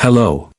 Hello.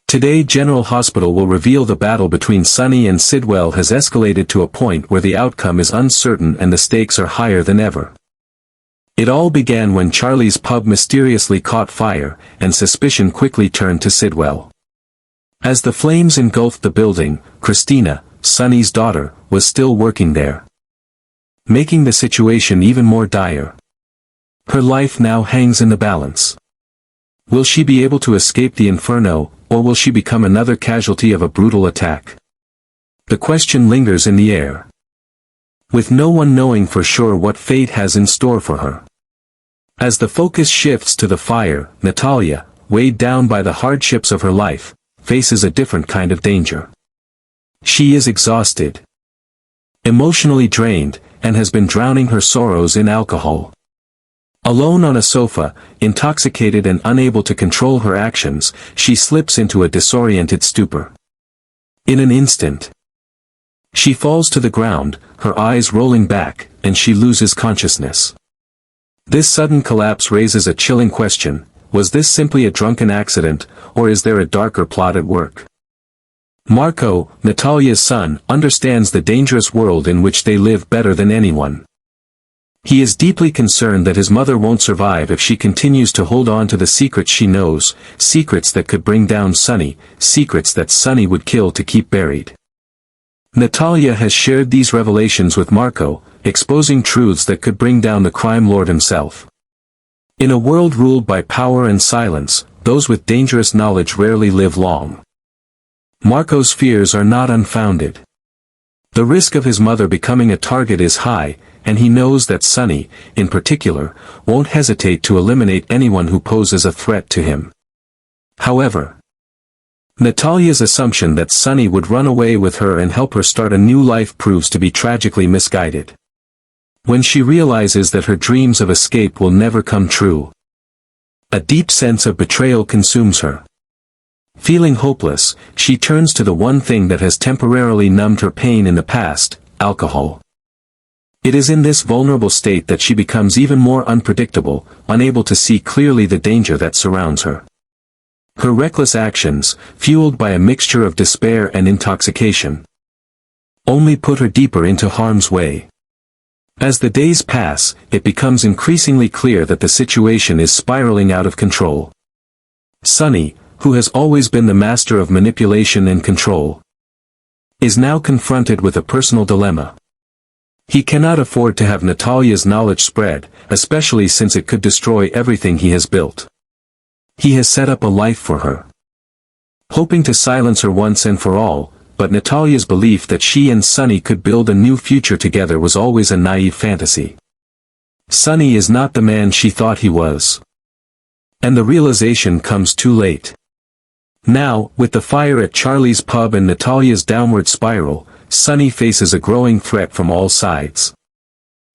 Today General Hospital will reveal the battle between Sonny and Sidwell has escalated to a point where the outcome is uncertain and the stakes are higher than ever. It all began when Charlie's pub mysteriously caught fire, and suspicion quickly turned to Sidwell. As the flames engulfed the building, Christina, Sonny's daughter, was still working there, making the situation even more dire. Her life now hangs in the balance. Will she be able to escape the inferno, or will she become another casualty of a brutal attack? The question lingers in the air, with no one knowing for sure what fate has in store for her. As the focus shifts to the fire, Natalya, weighed down by the hardships of her life, faces a different kind of danger. She is exhausted, emotionally drained, and has been drowning her sorrows in alcohol. Alone on a sofa, intoxicated and unable to control her actions, she slips into a disoriented stupor. In an instant, she falls to the ground, her eyes rolling back, and she loses consciousness. This sudden collapse raises a chilling question: was this simply a drunken accident, or is there a darker plot at work? Marco, Natalya's son, understands the dangerous world in which they live better than anyone. He is deeply concerned that his mother won't survive if she continues to hold on to the secrets she knows, secrets that could bring down Sonny, secrets that Sonny would kill to keep buried. Natalya has shared these revelations with Marco, exposing truths that could bring down the crime lord himself. In a world ruled by power and silence, those with dangerous knowledge rarely live long. Marco's fears are not unfounded. The risk of his mother becoming a target is high, and he knows that Sonny, in particular, won't hesitate to eliminate anyone who poses a threat to him. However, Natalya's assumption that Sonny would run away with her and help her start a new life proves to be tragically misguided. When she realizes that her dreams of escape will never come true, a deep sense of betrayal consumes her. Feeling hopeless, she turns to the one thing that has temporarily numbed her pain in the past: alcohol. It is in this vulnerable state that she becomes even more unpredictable, unable to see clearly the danger that surrounds her. Her reckless actions, fueled by a mixture of despair and intoxication, only put her deeper into harm's way. As the days pass, it becomes increasingly clear that the situation is spiraling out of control. Sonny, who has always been the master of manipulation and control, is now confronted with a personal dilemma. He cannot afford to have Natalya's knowledge spread, especially since it could destroy everything he has built. He has set up a life for her, hoping to silence her once and for all, but Natalya's belief that she and Sonny could build a new future together was always a naive fantasy. Sonny is not the man she thought he was, and the realization comes too late. Now, with the fire at Charlie's pub and Natalya's downward spiral, Sonny faces a growing threat from all sides.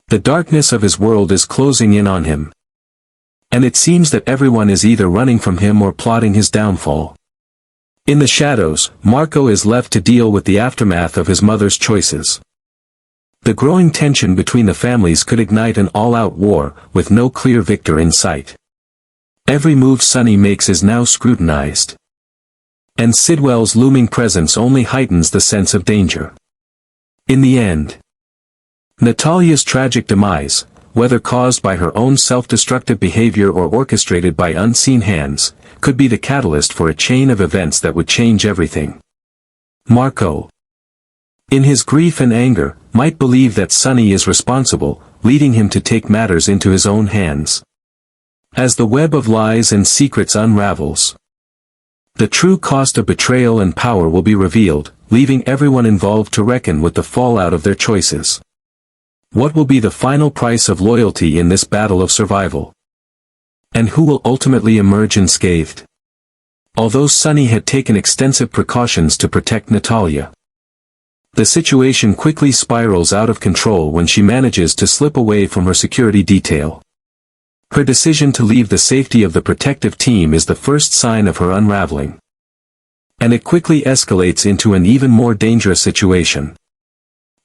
The darkness of his world is closing in on him, and it seems that everyone is either running from him or plotting his downfall. In the shadows, Marco is left to deal with the aftermath of his mother's choices. The growing tension between the families could ignite an all-out war, with no clear victor in sight. Every move Sonny makes is now scrutinized, and Sidwell's looming presence only heightens the sense of danger. In the end, Natalya's tragic demise, whether caused by her own self-destructive behavior or orchestrated by unseen hands, could be the catalyst for a chain of events that would change everything. Marco, in his grief and anger, might believe that Sonny is responsible, leading him to take matters into his own hands. As the web of lies and secrets unravels, the true cost of betrayal and power will be revealed, leaving everyone involved to reckon with the fallout of their choices. What will be the final price of loyalty in this battle of survival? And who will ultimately emerge unscathed? Although Sonny had taken extensive precautions to protect Natalya, the situation quickly spirals out of control when she manages to slip away from her security detail. Her decision to leave the safety of the protective team is the first sign of her unraveling, and it quickly escalates into an even more dangerous situation.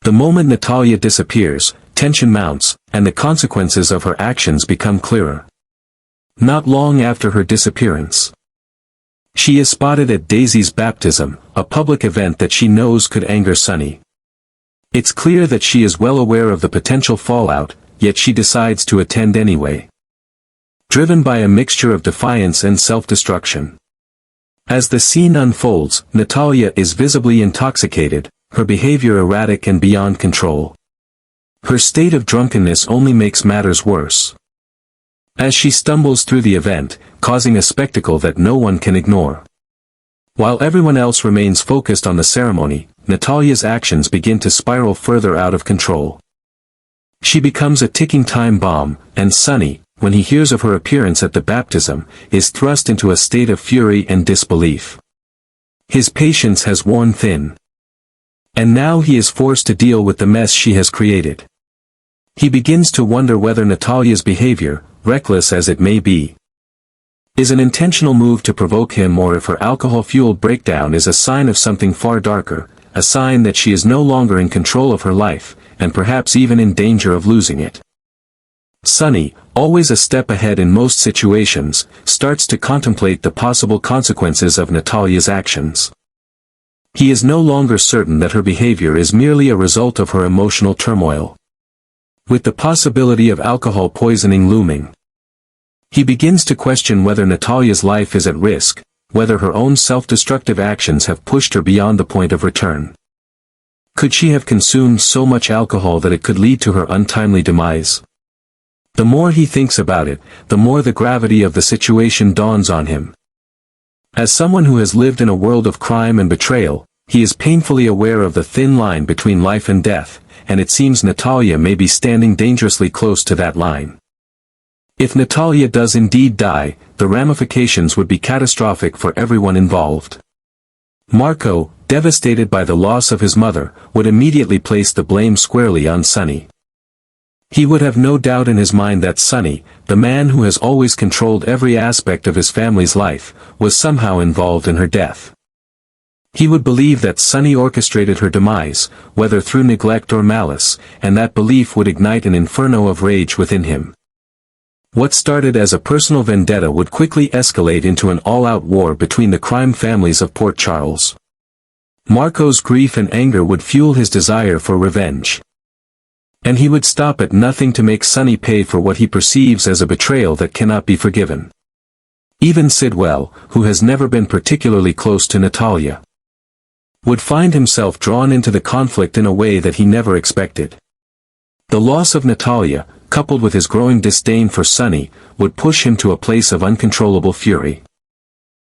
The moment Natalya disappears, tension mounts, and the consequences of her actions become clearer. Not long after her disappearance, She is spotted at Daisy's baptism, a public event that she knows could anger Sonny. It's clear that she is well aware of the potential fallout, yet she decides to attend anyway. Driven by a mixture of defiance and self-destruction. As the scene unfolds, Natalya is visibly intoxicated, her behavior erratic and beyond control. Her state of drunkenness only makes matters worse. As she stumbles through the event, causing a spectacle that no one can ignore. While everyone else remains focused on the ceremony, Natalya's actions begin to spiral further out of control. She becomes a ticking time bomb, and Sonny, when he hears of her appearance at the baptism, is thrust into a state of fury and disbelief. His patience has worn thin. And now he is forced to deal with the mess she has created. He begins to wonder whether Natalya's behavior, reckless as it may be, is an intentional move to provoke him, or if her alcohol-fueled breakdown is a sign of something far darker, a sign that she is no longer in control of her life, and perhaps even in danger of losing it. Sonny, always a step ahead in most situations, starts to contemplate the possible consequences of Natalya's actions. He is no longer certain that her behavior is merely a result of her emotional turmoil. With the possibility of alcohol poisoning looming, he begins to question whether Natalya's life is at risk, whether her own self-destructive actions have pushed her beyond the point of return. Could she have consumed so much alcohol that it could lead to her untimely demise? The more he thinks about it, the more the gravity of the situation dawns on him. As someone who has lived in a world of crime and betrayal, he is painfully aware of the thin line between life and death, and it seems Natalya may be standing dangerously close to that line. If Natalya does indeed die, the ramifications would be catastrophic for everyone involved. Marco, devastated by the loss of his mother, would immediately place the blame squarely on Sonny. He would have no doubt in his mind that Sonny, the man who has always controlled every aspect of his family's life, was somehow involved in her death. He would believe that Sonny orchestrated her demise, whether through neglect or malice, and that belief would ignite an inferno of rage within him. What started as a personal vendetta would quickly escalate into an all-out war between the crime families of Port Charles. Marco's grief and anger would fuel his desire for revenge. And he would stop at nothing to make Sonny pay for what he perceives as a betrayal that cannot be forgiven. Even Sidwell, who has never been particularly close to Natalya, would find himself drawn into the conflict in a way that he never expected. The loss of Natalya, coupled with his growing disdain for Sonny, would push him to a place of uncontrollable fury.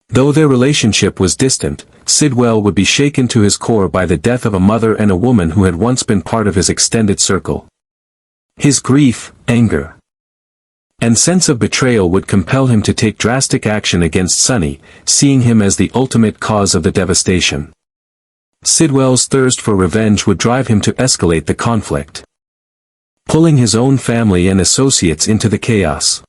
Though their relationship was distant, Sidwell would be shaken to his core by the death of a mother and a woman who had once been part of his extended circle. His grief, anger, and sense of betrayal would compel him to take drastic action against Sonny, seeing him as the ultimate cause of the devastation. Sidwell's thirst for revenge would drive him to escalate the conflict, pulling his own family and associates into the chaos.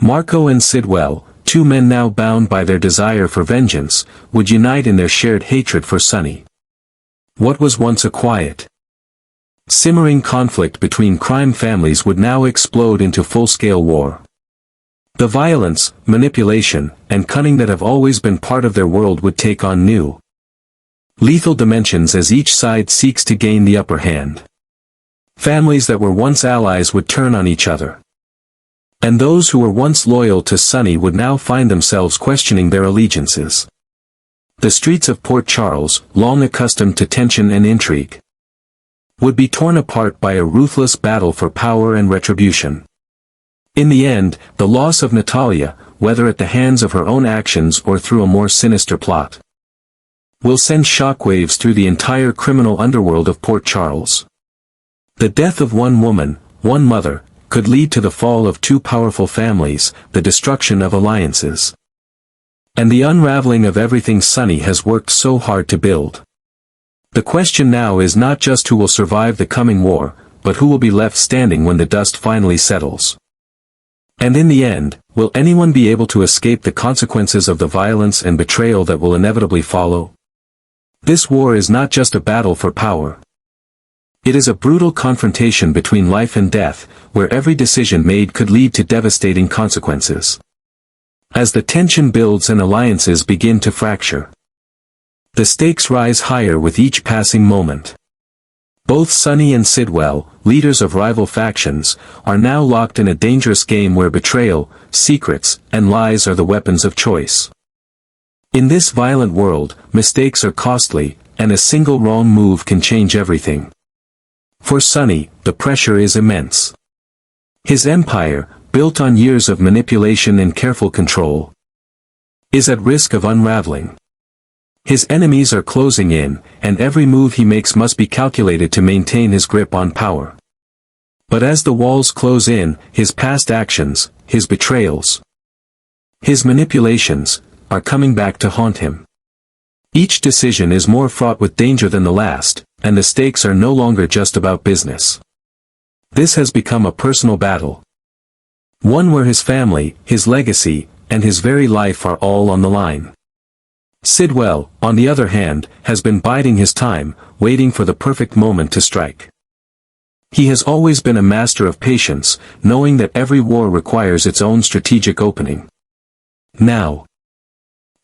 Marco and Sidwell, two men now bound by their desire for vengeance, would unite in their shared hatred for Sonny. What was once a quiet, simmering conflict between crime families would now explode into full-scale war. The violence, manipulation, and cunning that have always been part of their world would take on new, lethal dimensions as each side seeks to gain the upper hand. Families that were once allies would turn on each other. And those who were once loyal to Sonny would now find themselves questioning their allegiances. The streets of Port Charles, long accustomed to tension and intrigue, would be torn apart by a ruthless battle for power and retribution. In the end, the loss of Natalya, whether at the hands of her own actions or through a more sinister plot, will send shockwaves through the entire criminal underworld of Port Charles. The death of one woman, one mother, could lead to the fall of two powerful families, the destruction of alliances, and the unraveling of everything Sonny has worked so hard to build. The question now is not just who will survive the coming war, but who will be left standing when the dust finally settles. And in the end, will anyone be able to escape the consequences of the violence and betrayal that will inevitably follow? This war is not just a battle for power. It is a brutal confrontation between life and death, where every decision made could lead to devastating consequences. As the tension builds and alliances begin to fracture, the stakes rise higher with each passing moment. Both Sonny and Sidwell, leaders of rival factions, are now locked in a dangerous game where betrayal, secrets, and lies are the weapons of choice. In this violent world, mistakes are costly, and a single wrong move can change everything. For Sonny, the pressure is immense. His empire, built on years of manipulation and careful control, is at risk of unraveling. His enemies are closing in, and every move he makes must be calculated to maintain his grip on power. But as the walls close in, his past actions, his betrayals, his manipulations, are coming back to haunt him. Each decision is more fraught with danger than the last, and the stakes are no longer just about business. This has become a personal battle. One where his family, his legacy, and his very life are all on the line. Sidwell, on the other hand, has been biding his time, waiting for the perfect moment to strike. He has always been a master of patience, knowing that every war requires its own strategic opening. Now,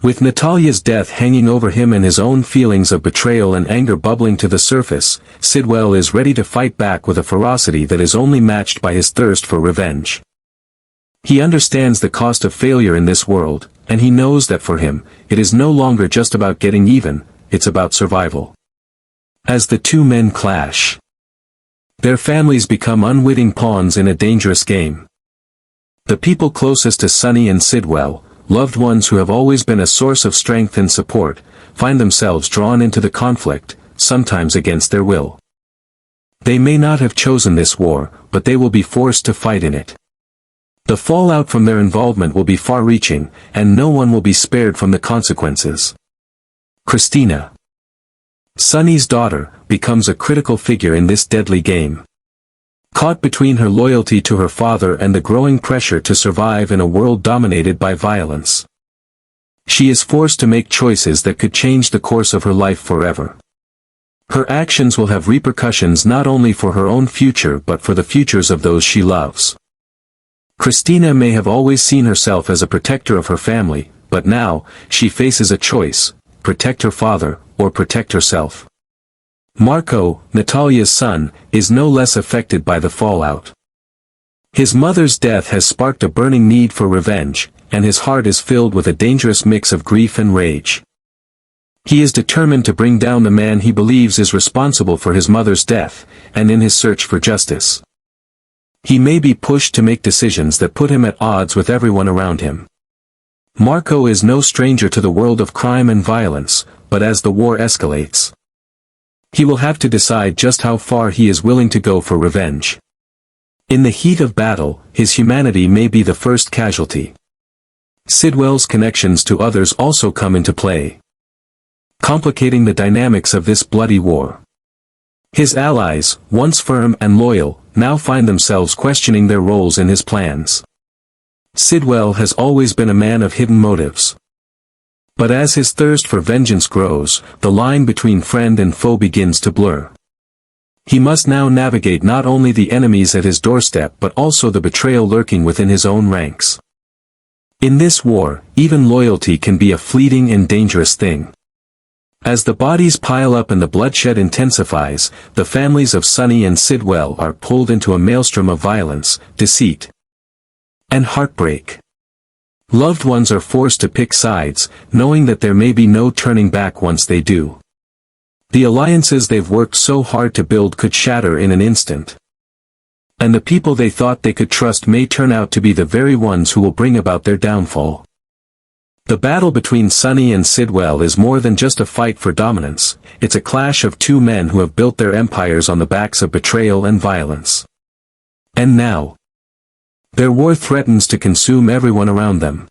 with Natalya's death hanging over him and his own feelings of betrayal and anger bubbling to the surface, Sidwell is ready to fight back with a ferocity that is only matched by his thirst for revenge. He understands the cost of failure in this world, and he knows that for him, it is no longer just about getting even, it's about survival. As the two men clash, their families become unwitting pawns in a dangerous game. The people closest to Sonny and Sidwell, loved ones who have always been a source of strength and support, find themselves drawn into the conflict, sometimes against their will. They may not have chosen this war, but they will be forced to fight in it. The fallout from their involvement will be far-reaching, and no one will be spared from the consequences. Christina, Sonny's daughter, becomes a critical figure in this deadly game. Caught between her loyalty to her father and the growing pressure to survive in a world dominated by violence, she is forced to make choices that could change the course of her life forever. Her actions will have repercussions not only for her own future but for the futures of those she loves. Christina may have always seen herself as a protector of her family, but now, she faces a choice: protect her father, or protect herself. Marco, Natalya's son, is no less affected by the fallout. His mother's death has sparked a burning need for revenge, and his heart is filled with a dangerous mix of grief and rage. He is determined to bring down the man he believes is responsible for his mother's death, and in his search for justice, he may be pushed to make decisions that put him at odds with everyone around him. Marco is no stranger to the world of crime and violence, but as the war escalates, he will have to decide just how far he is willing to go for revenge. In the heat of battle, his humanity may be the first casualty. Sidwell's connections to others also come into play, complicating the dynamics of this bloody war. His allies, once firm and loyal, now find themselves questioning their roles in his plans. Sidwell has always been a man of hidden motives. But as his thirst for vengeance grows, the line between friend and foe begins to blur. He must now navigate not only the enemies at his doorstep but also the betrayal lurking within his own ranks. In this war, even loyalty can be a fleeting and dangerous thing. As the bodies pile up and the bloodshed intensifies, the families of Sonny and Sidwell are pulled into a maelstrom of violence, deceit, and heartbreak. Loved ones are forced to pick sides, knowing that there may be no turning back once they do. The alliances they've worked so hard to build could shatter in an instant. And the people they thought they could trust may turn out to be the very ones who will bring about their downfall. The battle between Sonny and Sidwell is more than just a fight for dominance, it's a clash of two men who have built their empires on the backs of betrayal and violence. And now, their war threatens to consume everyone around them.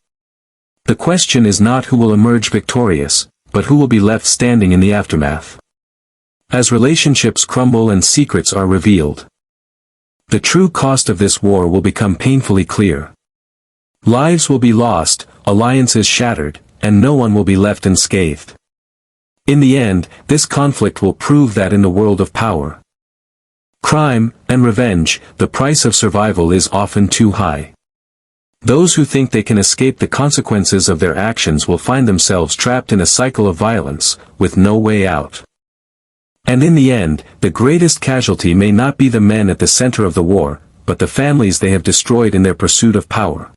The question is not who will emerge victorious, but who will be left standing in the aftermath. As relationships crumble and secrets are revealed, the true cost of this war will become painfully clear. Lives will be lost, alliances shattered, and no one will be left unscathed. In the end, this conflict will prove that in the world of power, crime, and revenge, the price of survival is often too high. Those who think they can escape the consequences of their actions will find themselves trapped in a cycle of violence, with no way out. And in the end, the greatest casualty may not be the men at the center of the war, but the families they have destroyed in their pursuit of power.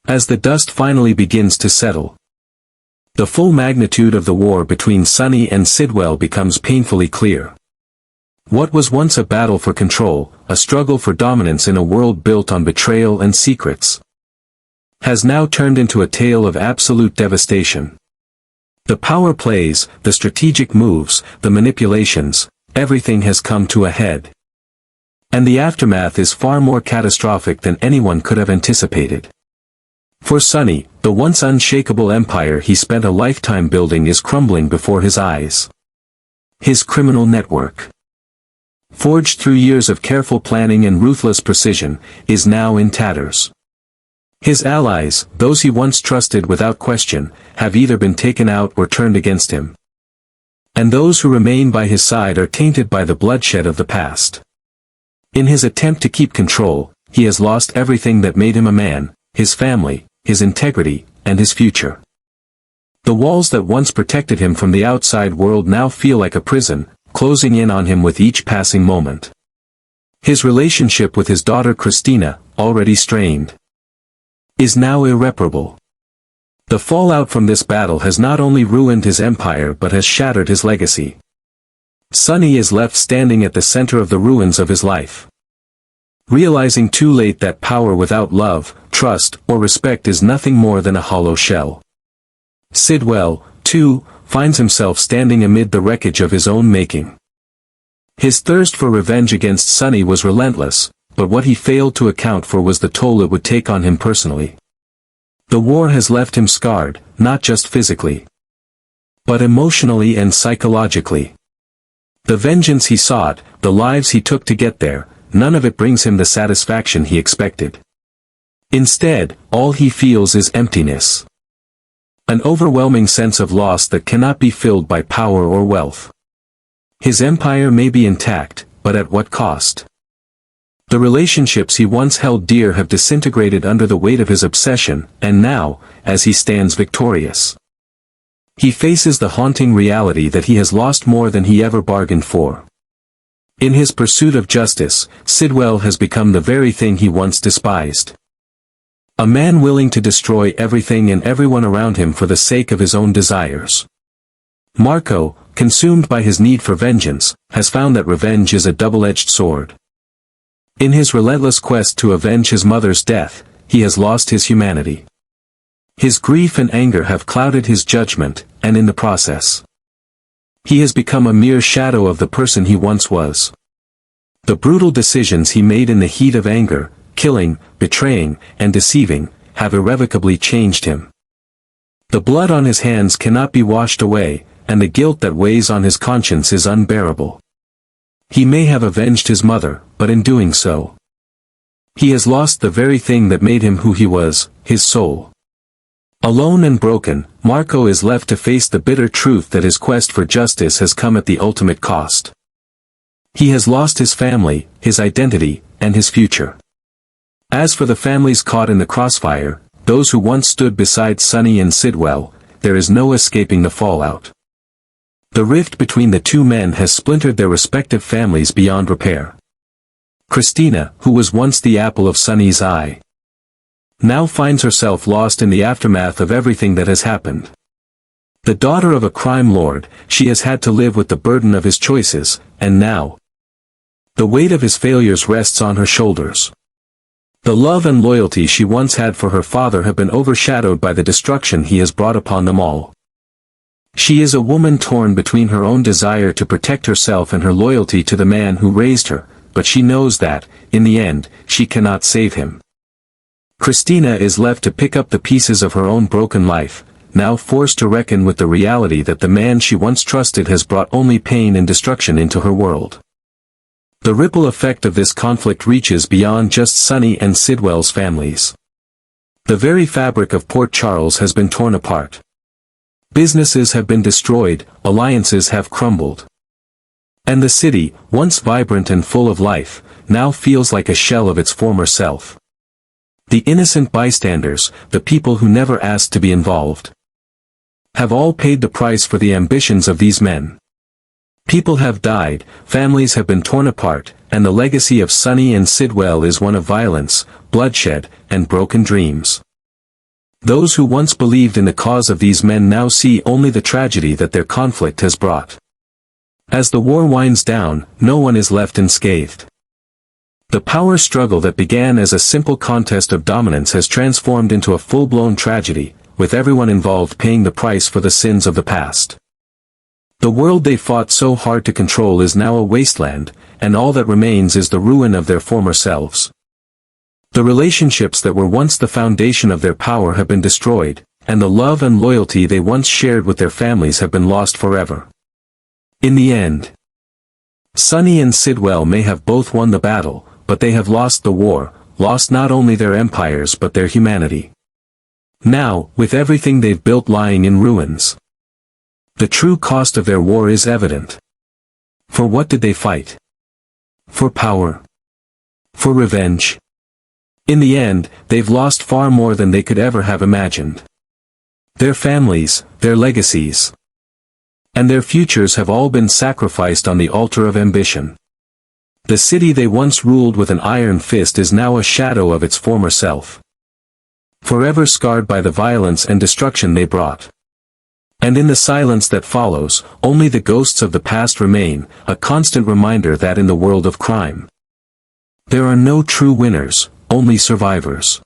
As the dust finally begins to settle, the full magnitude of the war between Sonny and Sidwell becomes painfully clear. What was once a battle for control, a struggle for dominance in a world built on betrayal and secrets, has now turned into a tale of absolute devastation. The power plays, the strategic moves, the manipulations, everything has come to a head. And the aftermath is far more catastrophic than anyone could have anticipated. For Sonny, the once unshakable empire he spent a lifetime building is crumbling before his eyes. His criminal network, forged through years of careful planning and ruthless precision, is now in tatters. His allies, those he once trusted without question, have either been taken out or turned against him. And those who remain by his side are tainted by the bloodshed of the past. In his attempt to keep control, he has lost everything that made him a man, his family, his integrity, and his future. The walls that once protected him from the outside world now feel like a prison, closing in on him with each passing moment. His relationship with his daughter Christina, already strained, is now irreparable. The fallout from this battle has not only ruined his empire but has shattered his legacy. Sonny is left standing at the center of the ruins of his life, realizing too late that power without love, trust, or respect is nothing more than a hollow shell. Sidwell, too, finds himself standing amid the wreckage of his own making. His thirst for revenge against Sonny was relentless, but what he failed to account for was the toll it would take on him personally. The war has left him scarred, not just physically, but emotionally and psychologically. The vengeance he sought, the lives he took to get there, none of it brings him the satisfaction he expected. Instead, all he feels is emptiness. An overwhelming sense of loss that cannot be filled by power or wealth. His empire may be intact, but at what cost? The relationships he once held dear have disintegrated under the weight of his obsession, and now, as he stands victorious, he faces the haunting reality that he has lost more than he ever bargained for. In his pursuit of justice, Sidwell has become the very thing he once despised. A man willing to destroy everything and everyone around him for the sake of his own desires. Marco, consumed by his need for vengeance, has found that revenge is a double-edged sword. In his relentless quest to avenge his mother's death, he has lost his humanity. His grief and anger have clouded his judgment, and in the process, he has become a mere shadow of the person he once was. The brutal decisions he made in the heat of anger, killing, betraying, and deceiving, have irrevocably changed him. The blood on his hands cannot be washed away, and the guilt that weighs on his conscience is unbearable. He may have avenged his mother, but in doing so, he has lost the very thing that made him who he was, his soul. Alone and broken, Marco is left to face the bitter truth that his quest for justice has come at the ultimate cost. He has lost his family, his identity, and his future. As for the families caught in the crossfire, those who once stood beside Sonny and Sidwell, there is no escaping the fallout. The rift between the two men has splintered their respective families beyond repair. Christina, who was once the apple of Sonny's eye, now finds herself lost in the aftermath of everything that has happened. The daughter of a crime lord, she has had to live with the burden of his choices, and now, the weight of his failures rests on her shoulders. The love and loyalty she once had for her father have been overshadowed by the destruction he has brought upon them all. She is a woman torn between her own desire to protect herself and her loyalty to the man who raised her, but she knows that, in the end, she cannot save him. Christina is left to pick up the pieces of her own broken life, now forced to reckon with the reality that the man she once trusted has brought only pain and destruction into her world. The ripple effect of this conflict reaches beyond just Sonny and Sidwell's families. The very fabric of Port Charles has been torn apart. Businesses have been destroyed, alliances have crumbled. And the city, once vibrant and full of life, now feels like a shell of its former self. The innocent bystanders, the people who never asked to be involved, have all paid the price for the ambitions of these men. People have died, families have been torn apart, and the legacy of Sonny and Sidwell is one of violence, bloodshed, and broken dreams. Those who once believed in the cause of these men now see only the tragedy that their conflict has brought. As the war winds down, no one is left unscathed. The power struggle that began as a simple contest of dominance has transformed into a full-blown tragedy, with everyone involved paying the price for the sins of the past. The world they fought so hard to control is now a wasteland, and all that remains is the ruin of their former selves. The relationships that were once the foundation of their power have been destroyed, and the love and loyalty they once shared with their families have been lost forever. In the end, Sonny and Sidwell may have both won the battle, but they have lost the war, lost not only their empires but their humanity. Now, with everything they've built lying in ruins, the true cost of their war is evident. For what did they fight? For power? For revenge? In the end, they've lost far more than they could ever have imagined. Their families, their legacies, and their futures have all been sacrificed on the altar of ambition. The city they once ruled with an iron fist is now a shadow of its former self, forever scarred by the violence and destruction they brought. And in the silence that follows, only the ghosts of the past remain, a constant reminder that in the world of crime, there are no true winners, only survivors.